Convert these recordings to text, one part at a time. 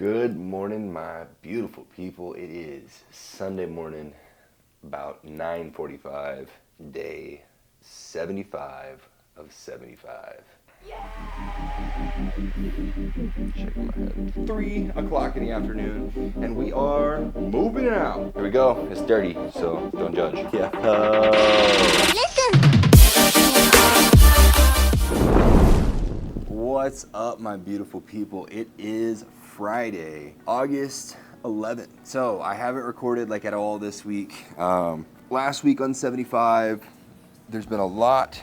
Good morning, my beautiful people. It is Sunday morning, about 9:45, day 75 of 75. Shaking my head. 3 o'clock in the afternoon, and we are moving out. Here we go. It's dirty, so don't judge. Yeah. What's up, my beautiful people? It is Friday, August 11th. So I haven't recorded like at all this week. Last week on 75, there's been a lot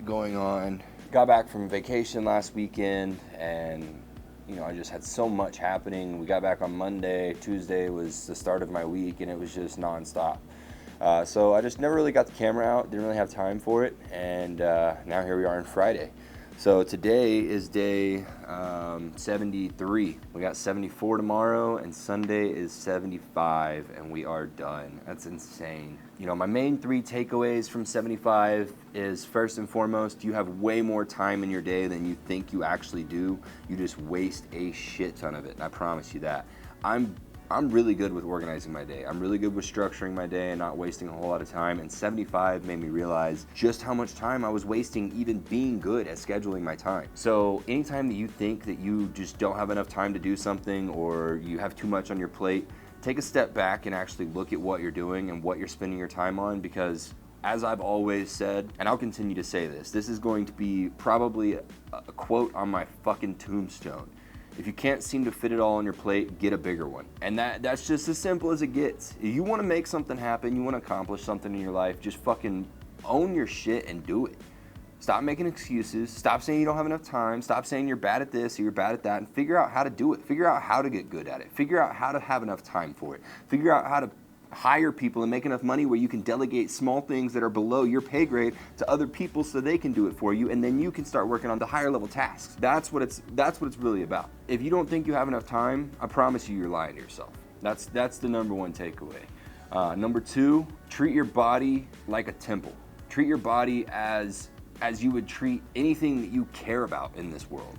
going on. Got back from vacation last weekend, and I just had so much happening. We got back on Monday. Tuesday was the start of my week, and it was just nonstop. So I just never really got the camera out, didn't really have time for it, and now here we are on Friday. So today is day 73. We got 74 tomorrow, and Sunday is 75, and we are done. That's insane. My main 3 takeaways from 75 is, first and foremost, you have way more time in your day than you think you actually do. You just waste a shit ton of it, and I promise you that. I'm really good with organizing my day. I'm really good with structuring my day and not wasting a whole lot of time. And 75 made me realize just how much time I was wasting even being good at scheduling my time. So anytime that you think that you just don't have enough time to do something, or you have too much on your plate, take a step back and actually look at what you're doing and what you're spending your time on, because as I've always said, and I'll continue to say this is going to be probably a quote on my fucking tombstone. If you can't seem to fit it all on your plate, get a bigger one. And that's just as simple as it gets. If you want to make something happen, you want to accomplish something in your life, just fucking own your shit and do it. Stop making excuses. Stop saying you don't have enough time. Stop saying you're bad at this or you're bad at that, and figure out how to do it. Figure out how to get good at it. Figure out how to have enough time for it. Figure out how to hire people and make enough money where you can delegate small things that are below your pay grade to other people so they can do it for you, and then you can start working on the higher level tasks. That's what it's really about. If you don't think you have enough time, I promise you're lying to yourself. That's the number one takeaway. Number 2, treat your body like a temple. Treat your body as you would treat anything that you care about in this world.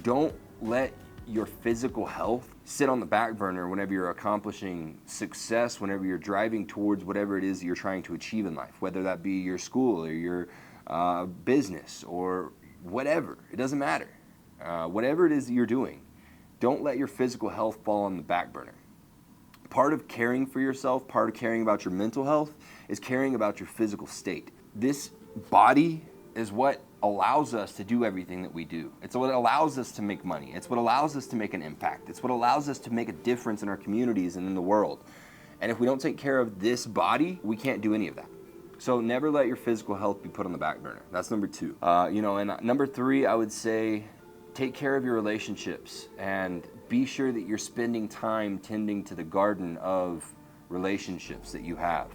Don't let your physical health sit on the back burner whenever you're accomplishing success, whenever you're driving towards whatever it is that you're trying to achieve in life, whether that be your school or your business or whatever. It doesn't matter. Whatever it is that you're doing, don't let your physical health fall on the back burner. Part of caring for yourself, part of caring about your mental health, is caring about your physical state. This body is what allows us to do everything that we do. It's what allows us to make money. It's what allows us to make an impact. It's what allows us to make a difference in our communities and in the world. And if we don't take care of this body, we can't do any of that. So never let your physical health be put on the back burner. That's number 2. And number 3, I would say, take care of your relationships and be sure that you're spending time tending to the garden of relationships that you have.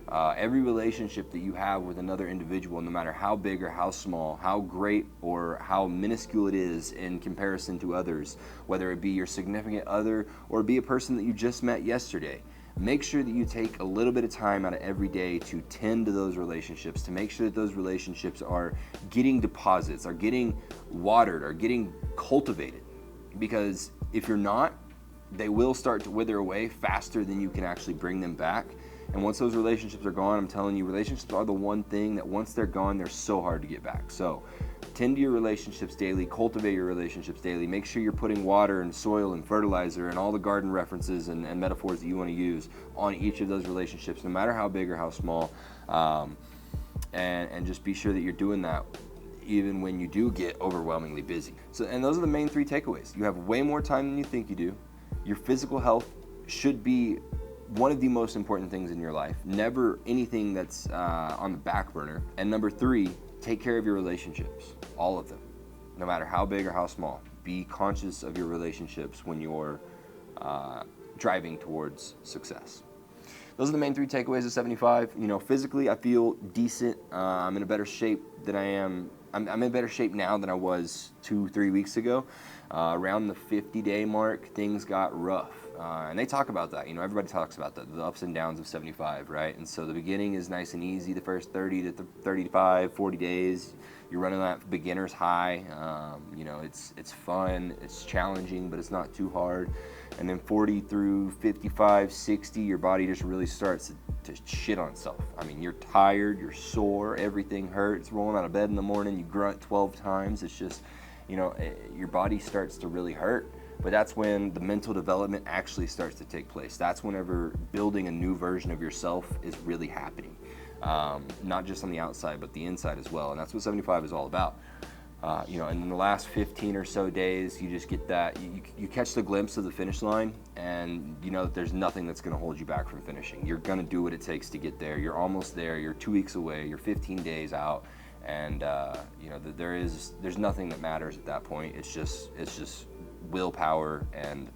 Every relationship that you have with another individual, no matter how big or how small, how great or how minuscule it is in comparison to others, whether it be your significant other or be a person that you just met yesterday, make sure that you take a little bit of time out of every day to tend to those relationships, to make sure that those relationships are getting deposits, are getting watered, are getting cultivated. Because if you're not, they will start to wither away faster than you can actually bring them back. And once those relationships are gone, I'm telling you, relationships are the one thing that once they're gone, they're so hard to get back. So tend to your relationships daily, cultivate your relationships daily. Make sure you're putting water and soil and fertilizer and all the garden references and metaphors that you want to use on each of those relationships, no matter how big or how small. And just be sure that you're doing that even when you do get overwhelmingly busy. And those are the main 3 takeaways. You have way more time than you think you do. Your physical health should be one of the most important things in your life. Never anything that's on the back burner. And number 3, take care of your relationships, all of them, no matter how big or how small. Be conscious of your relationships when you're driving towards success. Those are the main 3 takeaways of 75. Physically, I feel decent. I'm in a better shape than I am. I'm in better shape now than I was 2-3 weeks ago. Around the 50-day mark, things got rough. And they talk about that. Everybody talks about the ups and downs of 75, right? And so the beginning is nice and easy. The first 30 to 35, 40 days, you're running that beginner's high. You know, it's fun, it's challenging, but it's not too hard. And then 40 through 55, 60, your body just really starts to shit on itself. I mean, you're tired, you're sore, everything hurts. Rolling out of bed in the morning, you grunt 12 times. It's just, you know, your body starts to really hurt. But that's when the mental development actually starts to take place. That's whenever building a new version of yourself is really happening. Not just on the outside, but the inside as well. And that's what 75 is all about. You know, and in the last 15 or so days, you just get that, you catch the glimpse of the finish line, and you know that there's nothing that's gonna hold you back from finishing. You're gonna do what it takes to get there. You're almost there, you're 2 weeks away, you're 15 days out, and you know, there's nothing that matters at that point. It's just willpower and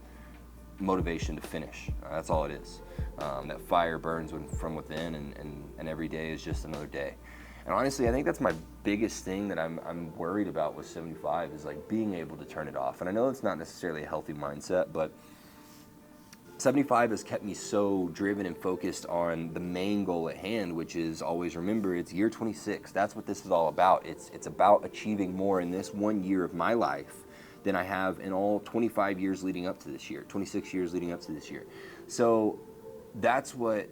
motivation to finish. That's all it is. That fire burns from within, and every day is just another day. And honestly, I think that's my biggest thing that I'm worried about with 75 is like being able to turn it off. And I know it's not necessarily a healthy mindset, but 75 has kept me so driven and focused on the main goal at hand, which is always remember it's year 26. That's what this is all about. It's about achieving more in this 1 year of my life than I have in all 25 years leading up to this year, 26 years leading up to this year. So that's what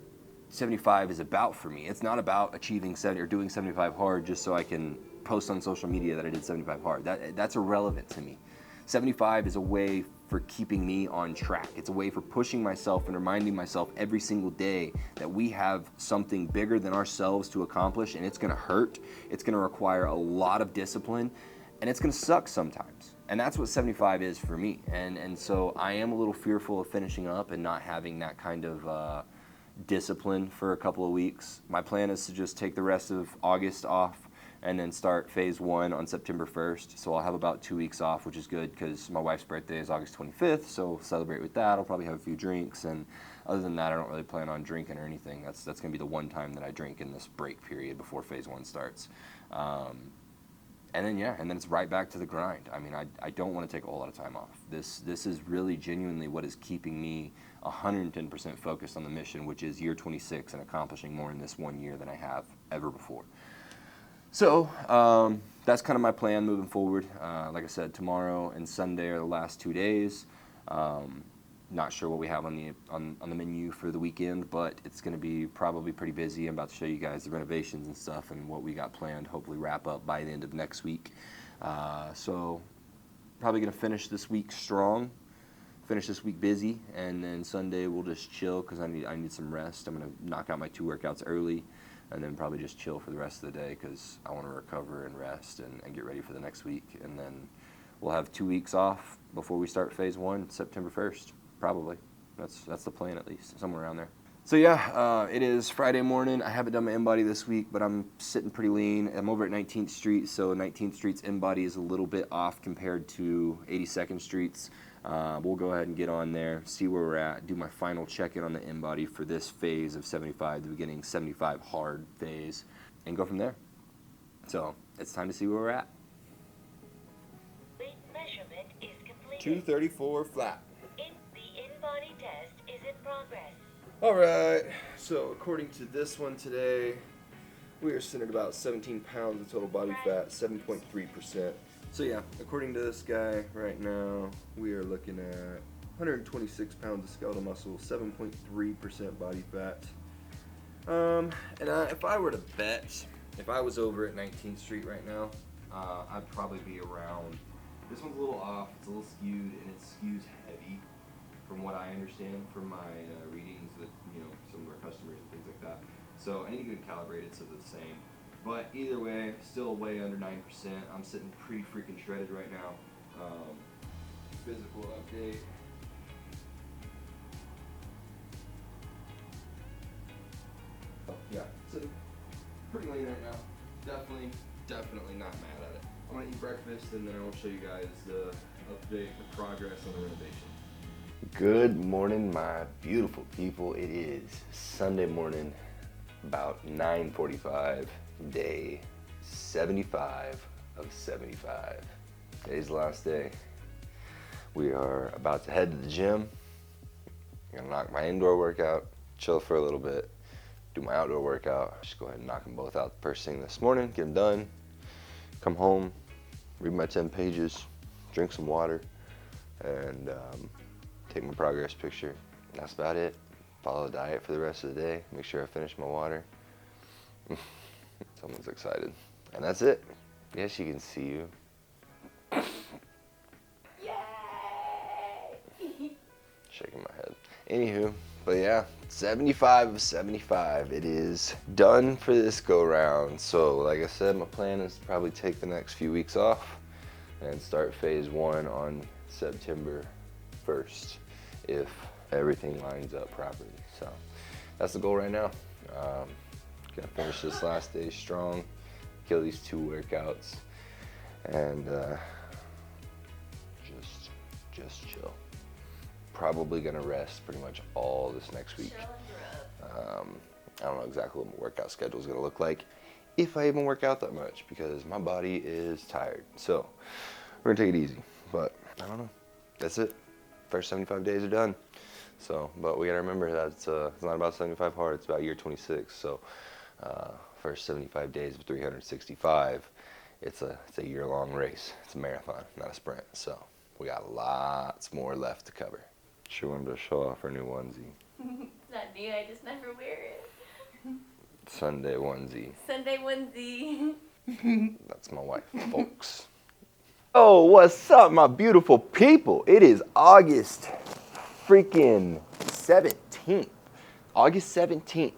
75 is about for me. It's not about achieving 70 or doing 75 hard just so I can post on social media that I did 75 hard. That's irrelevant to me. 75 is a way for keeping me on track. It's a way for pushing myself and reminding myself every single day that we have something bigger than ourselves to accomplish, and it's gonna hurt. It's gonna require a lot of discipline, and it's gonna suck sometimes. And that's what 75 is for me. And so I am a little fearful of finishing up and not having that kind of discipline for a couple of weeks. My plan is to just take the rest of August off and then start phase 1 on September 1st. So I'll have about 2 weeks off, which is good because my wife's birthday is August 25th. So celebrate with that. I'll probably have a few drinks. And other than that, I don't really plan on drinking or anything. That's gonna be the one time that I drink in this break period before phase 1 starts. And then it's right back to the grind. I mean, I don't want to take a whole lot of time off. This is really genuinely what is keeping me 110% focused on the mission, which is year 26 and accomplishing more in this 1 year than I have ever before. So that's kind of my plan moving forward. Like I said, tomorrow and Sunday are the last 2 days. Not sure what we have on the menu for the weekend, but it's going to be probably pretty busy. I'm about to show you guys the renovations and stuff and what we got planned. Hopefully wrap up by the end of next week. So probably going to finish this week strong, finish this week busy, and then Sunday we'll just chill because I need some rest. I'm going to knock out my 2 workouts early and then probably just chill for the rest of the day because I want to recover and rest and get ready for the next week. And then we'll have 2 weeks off before we start phase 1, September 1st. Probably. That's the plan, at least, somewhere around there. So yeah, it is Friday morning. I haven't done my in-body this week, but I'm sitting pretty lean. I'm over at 19th Street, so 19th Street's in-body is a little bit off compared to 82nd Street's. We'll go ahead and get on there, see where we're at, do my final check-in on the in-body for this phase of 75, the beginning 75 hard phase, and go from there. So it's time to see where we're at. Weight measurement is completed. 234 flat. The in-body test is in progress. All right, so according to this one today, we are sitting at about 17 pounds of total body fat, 7.3%. So yeah, according to this guy right now, we are looking at 126 pounds of skeletal muscle, 7.3% body fat. If I were to bet, if I was over at 19th Street right now, I'd probably be around, this one's a little off, it's a little skewed, and it skews heavy from what I understand from my readings with, you know, some of our customers and things like that. So I need to get it calibrated so they're the same. But either way, still way under 9%. I'm sitting pretty freaking shredded right now. Physical update. Oh, yeah, sitting pretty lean right now. Definitely not mad at it. I'm gonna eat breakfast and then I'll show you guys the update, the progress on the renovation. Good morning, my beautiful people. It is Sunday morning, about 9:45, day 75 of 75. Today's the last day. We are about to head to the gym. I'm gonna knock my indoor workout, chill for a little bit, do my outdoor workout. Just go ahead and knock them both out first thing this morning, get them done, come home, read my 10 pages, drink some water, and take my progress picture. That's about it. Follow the diet for the rest of the day. Make sure I finish my water. Someone's excited. And that's it. Yes, she can see you. Yay! Shaking my head. Anywho, but yeah, 75 of 75. It is done for this go round. So like I said, my plan is to probably take the next few weeks off and start phase 1 on September 1st if everything lines up properly. So that's the goal right now. Gonna finish this last day strong, kill these 2 workouts, and just chill. Probably gonna rest pretty much all this next week. I don't know exactly what my workout schedule is gonna look like, if I even work out that much, because my body is tired. So we're gonna take it easy, but I don't know. That's it. First 75 days are done. So, but we gotta remember that it's not about 75 hard, it's about year 26. So first 75 days of 365, it's a year-long race. It's a marathon, not a sprint. So we got lots more left to cover. She wanted to show off her new onesie. It's not new, I just never wear it. Sunday onesie. Sunday onesie. That's my wife, folks. Oh, what's up, my beautiful people? It is August freaking 17th. August 17th.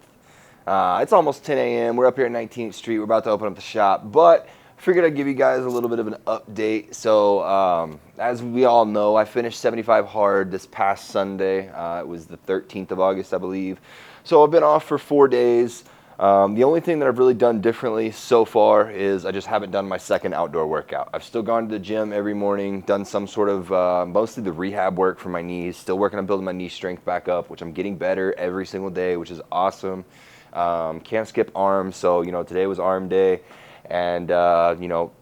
It's almost 10 a.m. We're up here at 19th Street. We're about to open up the shop, but figured I'd give you guys a little bit of an update. So, as we all know, I finished 75 hard this past Sunday. It was the 13th of August, I believe. So I've been off for 4 days. The only thing that I've really done differently so far is I just haven't done my second outdoor workout. I've still gone to the gym every morning, done some sort of, mostly the rehab work for my knees, still working on building my knee strength back up, which I'm getting better every single day, which is awesome. Can't skip arms, so, today was arm day. And,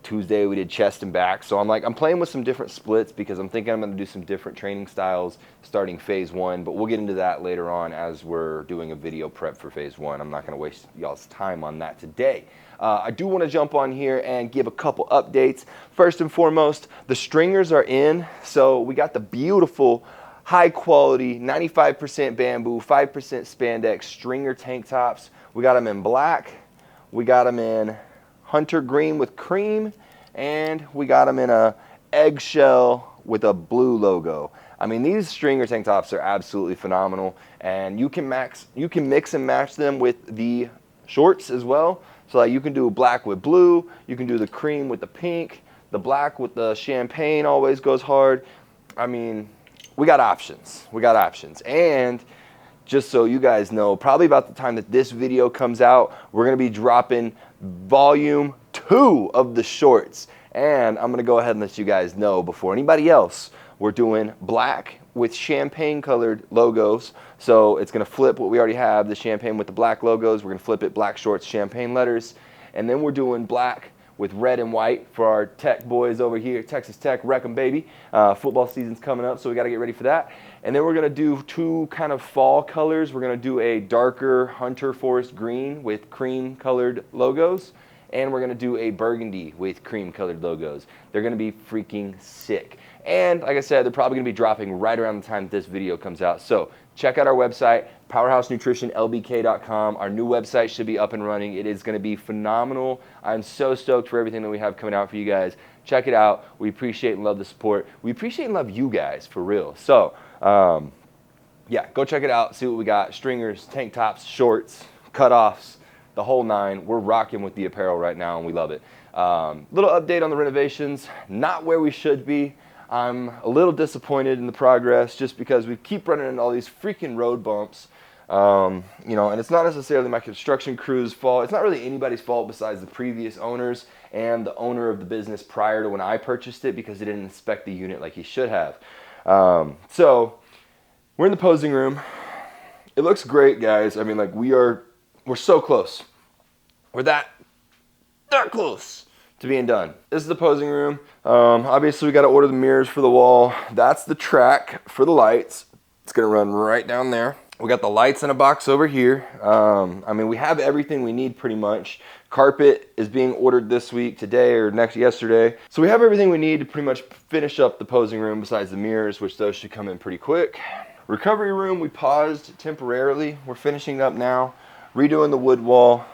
Tuesday we did chest and back. So I'm playing with some different splits because I'm thinking I'm going to do some different training styles starting phase 1. But we'll get into that later on as we're doing a video prep for phase 1. I'm not going to waste y'all's time on that today. I do want to jump on here and give a couple updates. First and foremost, the stringers are in. So we got the beautiful, high quality, 95% bamboo, 5% spandex stringer tank tops. We got them in black. We got them in hunter green with cream, and we got them in a eggshell with a blue logo. I mean, these stringer tank tops are absolutely phenomenal, and you can mix and match them with the shorts as well. So like you can do black with blue, you can do the cream with the pink, the black with the champagne always goes hard. I mean, we got options. And just so you guys know, probably about the time that this video comes out, we're gonna be dropping volume 2 of the shorts. And I'm gonna go ahead and let you guys know before anybody else, we're doing black with champagne colored logos. So it's gonna flip what we already have, the champagne with the black logos. We're gonna flip it black shorts, champagne letters. And then we're doing black with red and white for our tech boys over here, Texas Tech, wreck 'em baby. Football season's coming up, so we gotta get ready for that. And then we're gonna do 2 kind of fall colors. We're gonna do a darker hunter forest green with cream colored logos. And we're gonna do a burgundy with cream colored logos. They're gonna be freaking sick. And like I said, they're probably gonna be dropping right around the time that this video comes out. So check out our website, powerhousenutritionlbk.com. Our new website should be up and running. It is gonna be phenomenal. I'm so stoked for everything that we have coming out for you guys. Check it out. We appreciate and love the support. We appreciate and love you guys, for real. So, yeah, go check it out, see what we got. Stringers, tank tops, shorts, cutoffs, the whole 9. We're rocking with the apparel right now, and we love it. Little update on the renovations. Not where we should be. I'm a little disappointed in the progress just because we keep running into all these freaking road bumps. And it's not necessarily my construction crew's fault. It's not really anybody's fault besides the previous owners and the owner of the business prior to when I purchased it, because he didn't inspect the unit like he should have. So we're in the posing room. It looks great, guys. I mean, like we're so close. We're that close to being done. This is the posing room. Obviously we got to order the mirrors for the wall. That's the track for the lights. It's gonna run right down there. We got the lights in a box over here. I mean, we have everything we need pretty much. Carpet is being ordered this week, today or yesterday. So we have everything we need to pretty much finish up the posing room besides the mirrors, which those should come in pretty quick. Recovery room, we paused temporarily. We're finishing up now. Redoing the wood wall.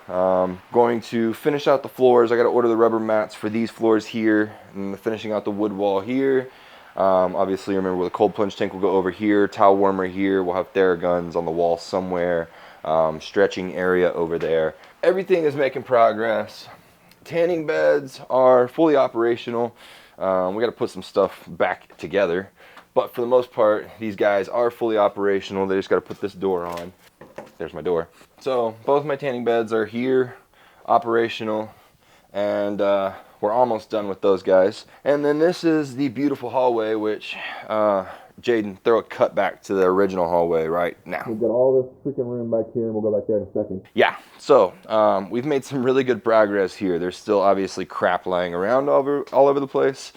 Going to finish out the floors. I got to order the rubber mats for these floors here. And finishing out the wood wall here. Obviously, remember the cold plunge tank will go over here, towel warmer here, we'll have Theraguns on the wall somewhere, stretching area over there. Everything is making progress. Tanning beds are fully operational. We got to put some stuff back together, but for the most part, these guys are fully operational. They just got to put this door on. There's my door. So both my tanning beds are here, operational, and we're almost done with those guys. And then this is the beautiful hallway, which Jaden, throw a cut back to the original hallway right now. We've got all this freaking room back here, and we'll go back there in a second. Yeah, so we've made some really good progress here. There's still obviously crap lying around all over the place,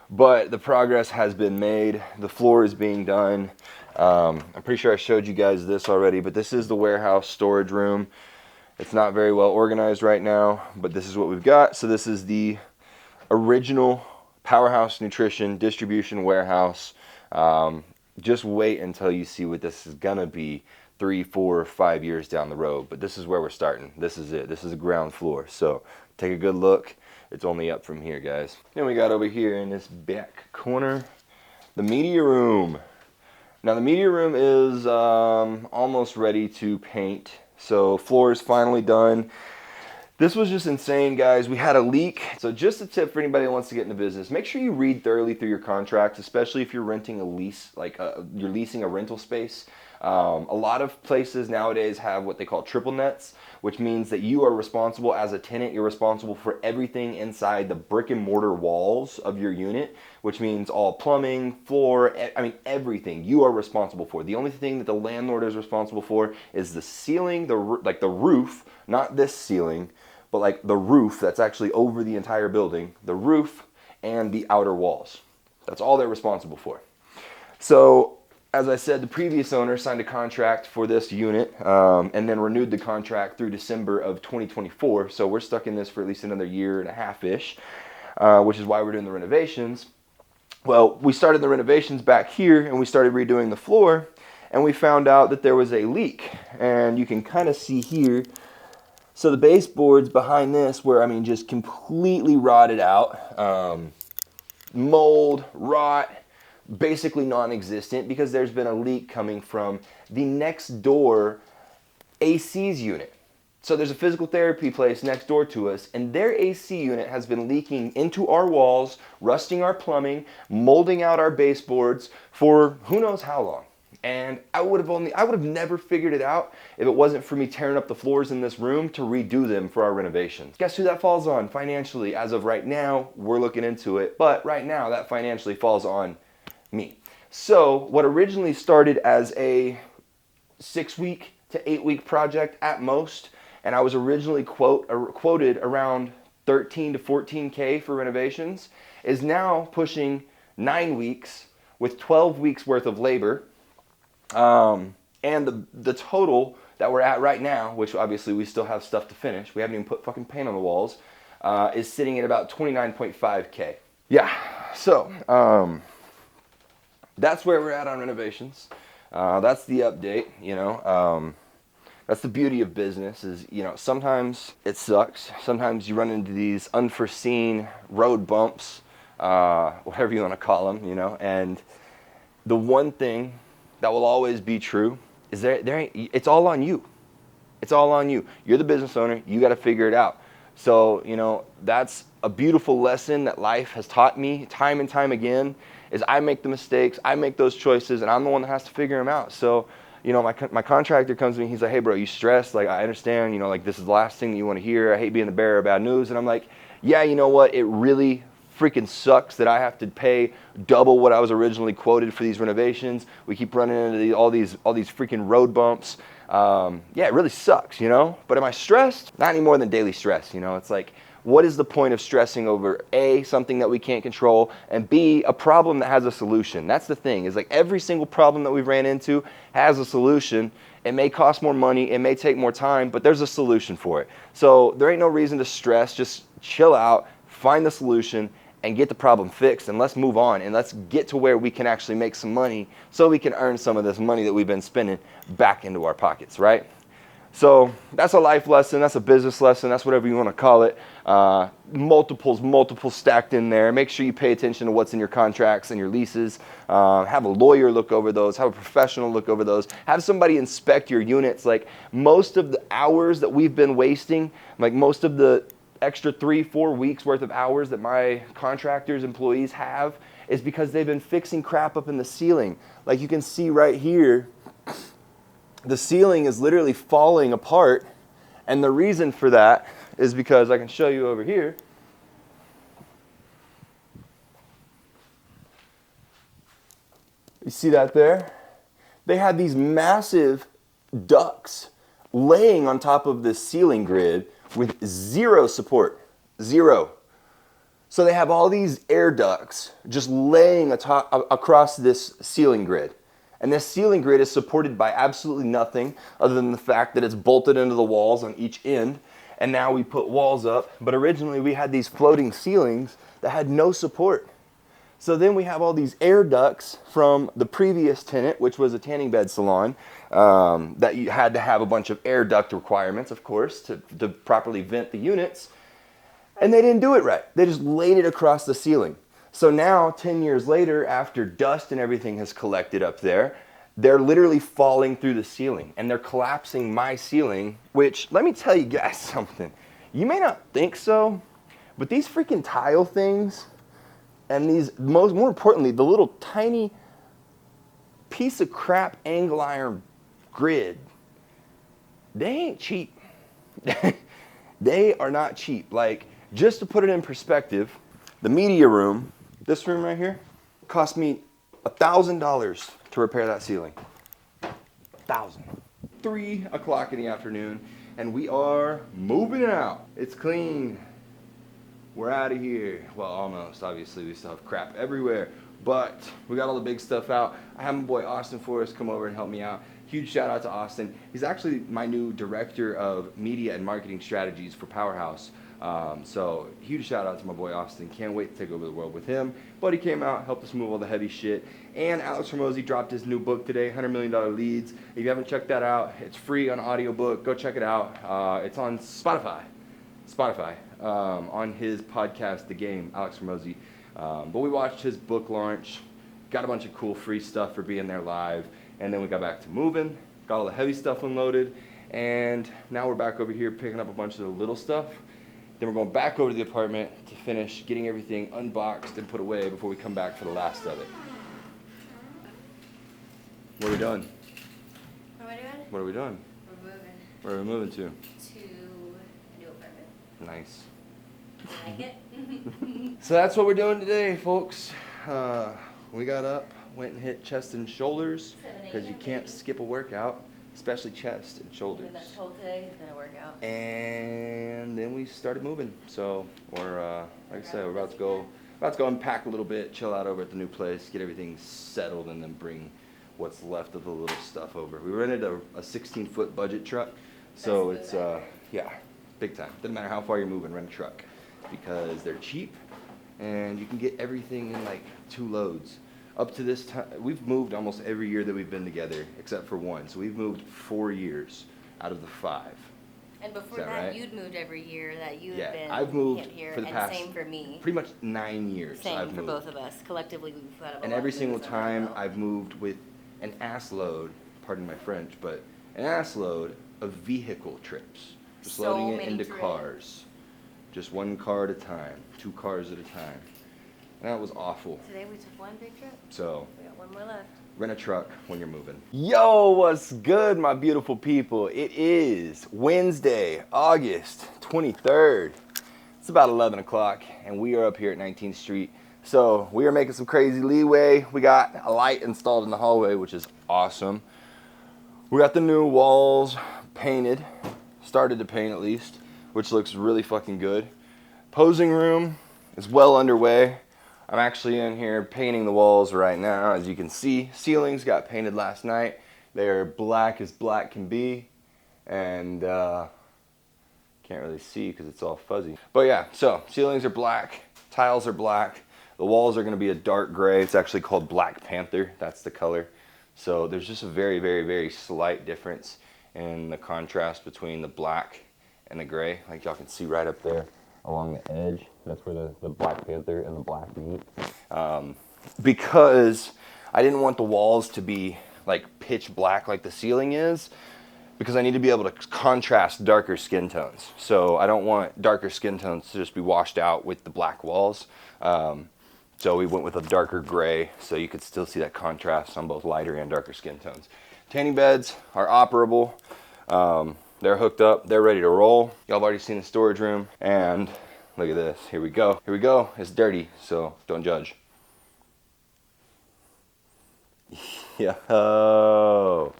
but the progress has been made. The floor is being done. I'm pretty sure I showed you guys this already, but this is the warehouse storage room. It's not very well organized right now, but this is what we've got. So this is the original Powerhouse Nutrition distribution warehouse. Just wait until you see what this is gonna be 3, 4, 5 years down the road. But this is where we're starting. This is it. This is the ground floor. So take a good look. It's only up from here, guys. Then we got over here in this back corner, the media room. Now the media room is almost ready to paint. So floor is finally done. This was just insane, guys. We had a leak. So just a tip for anybody that wants to get into business, make sure you read thoroughly through your contracts, especially if you're renting a lease, like you're leasing a rental space. A lot of places nowadays have what they call triple nets, which means that you are responsible as a tenant. You're responsible for everything inside the brick and mortar walls of your unit, which means all plumbing, floor, I mean, everything you are responsible for. The only thing that the landlord is responsible for is the ceiling, the roof, not this ceiling, but like the roof that's actually over the entire building, the roof and the outer walls. That's all they're responsible for. So, as I said, the previous owner signed a contract for this unit and then renewed the contract through December of 2024. So we're stuck in this for at least another year and a half-ish, which is why we're doing the renovations. Well, we started the renovations back here and we started redoing the floor and we found out that there was a leak. And you can kind of see here, so the baseboards behind this were, I mean, just completely rotted out. Mold, rot, basically non-existent because there's been a leak coming from the next door AC's unit. So there's a physical therapy place next door to us and their AC unit has been leaking into our walls, rusting our plumbing, molding out our baseboards for who knows how long. And I would have never figured it out if it wasn't for me tearing up the floors in this room to redo them for our renovations. Guess who that falls on financially? As of right now, we're looking into it, but right now that financially falls on me. So what originally started as a 6-week to 8-week project at most, and I was originally quoted around 13 to 14K for renovations, is now pushing 9 weeks with 12 weeks worth of labor. And the total that we're at right now, which obviously we still have stuff to finish, we haven't even put fucking paint on the walls, is sitting at about 29.5K. Yeah, so that's where we're at on renovations. That's the update, you know. That's the beauty of business is, you know, sometimes it sucks. Sometimes you run into these unforeseen road bumps, whatever you want to call them, you know, and the one thing that will always be true is it's all on you. It's all on you. You're the business owner. You got to figure it out. So, you know, that's a beautiful lesson that life has taught me time and time again is I make the mistakes, I make those choices, and I'm the one that has to figure them out. So, you know, my contractor comes to me, he's like, hey, bro, you stressed? Like, I understand, you know, like, this is the last thing that you want to hear. I hate being the bearer of bad news. And I'm like, yeah, you know what? It really freaking sucks that I have to pay double what I was originally quoted for these renovations. We keep running into all these freaking road bumps. Yeah, it really sucks, you know? But am I stressed? Not any more than daily stress, you know? It's like what is the point of stressing over A, something that we can't control, and B, a problem that has a solution? That's the thing, is like every single problem that we've ran into has a solution. It may cost more money, it may take more time, but there's a solution for it. So there ain't no reason to stress, just chill out, find the solution, and get the problem fixed, and let's move on, and let's get to where we can actually make some money so we can earn some of this money that we've been spending back into our pockets, right? So that's a life lesson, that's a business lesson, that's whatever you want to call it. Multiples stacked in there. Make sure you pay attention to what's in your contracts and your leases. Have a lawyer look over those, have a professional look over those, have somebody inspect your units. Like most of the hours that we've been wasting, like most of the extra 3-4 weeks worth of hours that my contractors, employees have is because they've been fixing crap up in the ceiling. Like you can see right here, the ceiling is literally falling apart, and the reason for that is because I can show you over here. You see that there? They had these massive ducts laying on top of this ceiling grid with zero support, zero. So they have all these air ducts just laying across this ceiling grid. And this ceiling grid is supported by absolutely nothing other than the fact that it's bolted into the walls on each end. And now we put walls up. But originally we had these floating ceilings that had no support. So then we have all these air ducts from the previous tenant, which was a tanning bed salon, that you had to have a bunch of air duct requirements, of course, to properly vent the units. And they didn't do it right. They just laid it across the ceiling. So now, 10 years later, after dust and everything has collected up there, they're literally falling through the ceiling and they're collapsing my ceiling, which, let me tell you guys something. You may not think so, but these freaking tile things and these, more importantly, the little tiny piece of crap angle iron grid, they ain't cheap. They are not cheap. Like, just to put it in perspective, the media room, this room right here, cost me $1,000 to repair that ceiling. 1,000. 3 o'clock in the afternoon, and we are moving out. It's clean. We're out of here. Well, almost. Obviously, we still have crap everywhere, but we got all the big stuff out. I had my boy Austin Forrest come over and help me out. Huge shout out to Austin. He's actually my new director of media and marketing strategies for Powerhouse. So huge shout out to my boy Austin. Can't wait to take over the world with him. But he came out, helped us move all the heavy shit. And Alex Hormozi dropped his new book today, $100 Million Leads. If you haven't checked that out, it's free on audiobook. Go check it out. It's on Spotify. On his podcast, The Game, Alex Hormozi. But we watched his book launch, got a bunch of cool free stuff for being there live, and then we got back to moving, got all the heavy stuff unloaded, and now we're back over here picking up a bunch of the little stuff. Then we're going back over to the apartment to finish getting everything unboxed and put away before we come back for the last of it. What are we doing? What am I doing? What are we doing? We're moving Where are we moving to? to a new apartment. Nice. You like it? So that's what we're doing today, folks. We got up, went and hit chest and shoulders, 7 because you a.m., can't baby. skip a workout, especially chest and shoulders. And that's told today is gonna work out. And then we started moving. So we're, like I said, we're about to go unpack a little bit, chill out over at the new place, get everything settled, and then bring what's left of the little stuff over. We rented a 16-foot budget truck, so That's it's yeah, big time. Doesn't matter how far you're moving, rent a truck because they're cheap and you can get everything in like 2 loads. Up to this time, we've moved almost every year that we've been together, except for one. So we've moved 4 years out of the 5. And before Is that that, right? you'd moved every year that you Yeah, had been I've moved here, for the and past same for me. Pretty much 9 years. Same I've for moved. both of us. Collectively, we've had a And lot every of single moves under our time belt. I've moved with an ass load, pardon my French, but an ass load of vehicle trips. Just So loading it many into trips. cars. Just 1 car at a time, 2 cars at a time. And that was awful. Today we took 1 big trip. So We got 1 more left. rent a truck when you're moving. Yo, what's good, my beautiful people? It is Wednesday, August 23rd. It's about 11 o'clock, and we are up here at 19th Street. So we are making some crazy leeway. We got a light installed in the hallway, which is awesome. We got the new walls painted, started to paint at least, which looks really fucking good. Posing room is well underway. I'm actually in here painting the walls right now. As you can see, ceilings got painted last night. They are black as black can be, and can't really see because it's all fuzzy. But yeah, so ceilings are black, tiles are black. The walls are going to be a dark gray. It's actually called Black Panther. That's the color. So there's just a very, very, very slight difference in the contrast between the black and the gray. Like y'all can see right up there along the edge. That's where the Black Panther and the black meet. Because I didn't want the walls to be like pitch black like the ceiling is, because I need to be able to contrast darker skin tones. So I don't want darker skin tones to just be washed out with the black walls. So we went with a darker gray so you could still see that contrast on both lighter and darker skin tones. Tanning beds are operable. They're hooked up, they're ready to roll. Y'all have already seen the storage room, and look at this, here we go. Here we go, it's dirty, so don't judge. Yo,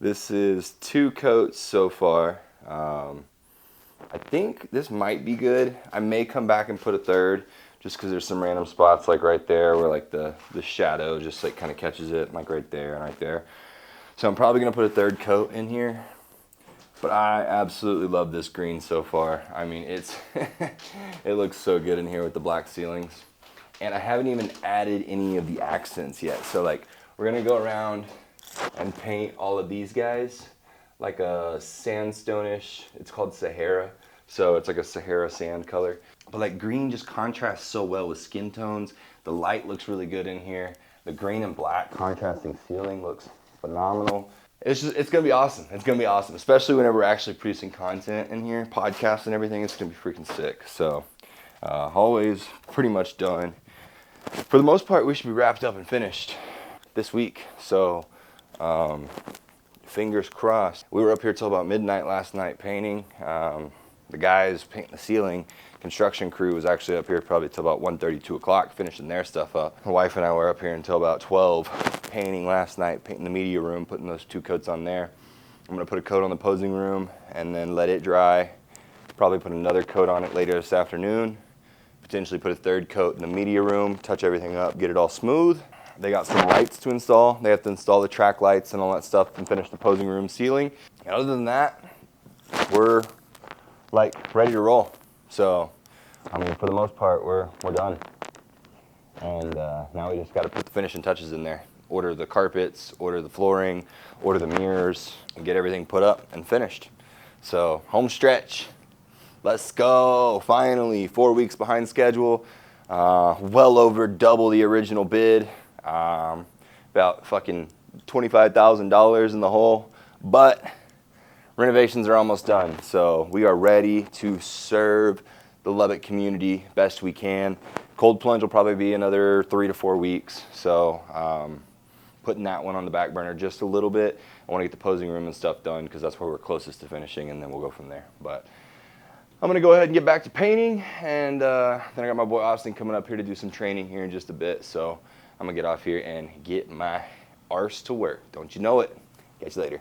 this is 2 coats so far. I think this might be good. I may come back and put a third, just because there's some random spots like right there where like the shadow just like kind of catches it, like right there and right there. So I'm probably gonna put a third coat in here. But I absolutely love this green so far. I mean, it's it looks so good in here with the black ceilings. And I haven't even added any of the accents yet. So like, we're gonna go around and paint all of these guys like a sandstone-ish. It's called Sahara. So it's like a Sahara sand color. But like green just contrasts so well with skin tones. The light looks really good in here. The green and black contrasting ceiling looks phenomenal. It's gonna be awesome. It's gonna be awesome, especially whenever we're actually producing content in here, podcasts and everything. It's gonna be freaking sick. So, hallways pretty much done. For the most part, we should be wrapped up and finished this week. So, fingers crossed. We were up here till about midnight last night painting. The guys painting the ceiling, construction crew was actually up here probably till about 1:30, 2 o'clock, finishing their stuff up. My wife and I were up here until about 12, painting last night, painting the media room, putting those 2 coats on there. I'm gonna put a coat on the posing room and then let it dry. Probably put another coat on it later this afternoon. Potentially put a third coat in the media room, touch everything up, get it all smooth. They got some lights to install. They have to install the track lights and all that stuff and finish the posing room ceiling. And other than that, we're like ready to roll. So, I mean, for the most part, we're done. And now we just got to put the finishing touches in there. Order the carpets, order the flooring, order the mirrors, and get everything put up and finished. So, home stretch. Let's go. Finally, 4 weeks behind schedule. Well over double the original bid. About fucking $25,000 in the hole. But renovations are almost done, so we are ready to serve the Lubbock community best we can. Cold plunge will probably be another 3 to 4 weeks, so putting that one on the back burner just a little bit. I want to get the posing room and stuff done because that's where we're closest to finishing, and then we'll go from there. But I'm gonna go ahead and get back to painting, and then I got my boy Austin coming up here to do some training here in just a bit, so I'm gonna get off here and get my arse to work. Don't you know it? Catch you later.